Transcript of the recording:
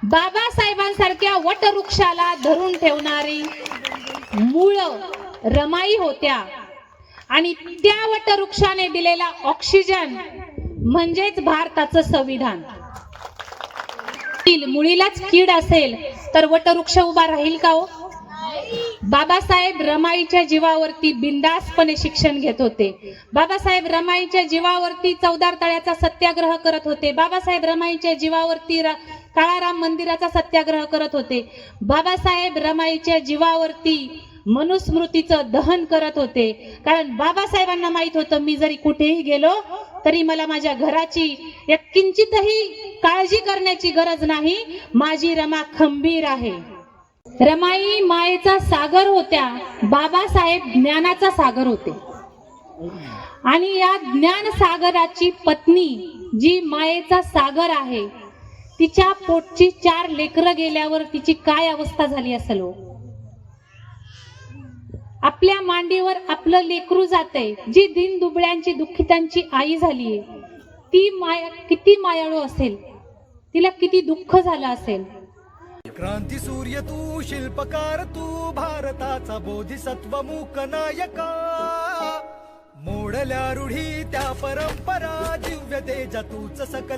बाबासाहेबांसारख्या वटवृक्षाला धरून ठेवणारी मूळ रमाई होत्या आणि त्या वटवृक्षाने दिलेला ऑक्सिजन म्हणजेच भारताचं संविधान. मुळीलाच कीड असेल तर वटवृक्ष उभा राहील का हो? बाबासाहेब रमाईच्या जीवावरती बिनधास्तपणे शिक्षण घेत होते. बाबासाहेब रमाईच्या जीवावरती चौदार तळ्याचा सत्याग्रह करत होते. बाबासाहेब रमाईच्या जीवावरती काळाराम मंदिराचा सत्याग्रह करत होते. बाबासाहेब रमाईच्या जीवावरती मनुस्मृतीचं दहन करत होते. कारण बाबासाहेबांना माहित होतं मी जरी कुठेही गेलो तरी मला माझ्या घराची एक किंचितही काळजी करण्याची गरज नाही. माझी रमा खंबीर आहे. रमाई मायेचा सागर होत्या. बाबासाहेब ज्ञानाचा सागर होते. आणि या ज्ञान सागराची पत्नी जी मायेचा सागर आहे तिच्या पोटची 4 लेकरं गेल्यावर तिची काय अवस्था झाली असेल हो? आपल्या मांडीवर आपलं लेकरू जाते, जी दिन दुबळ्यांची दुःखितांची आई झालीये, ती माया किती मायाळू असेल, तिला किती दुःख झालं असेल. क्रांती सूर्य तू, शिल्पकार तू, भारताचा बोधिसत्व मूक नायका. मोडल्या रूढी त्या परंपरा, दिव्य तेजा तूच सकल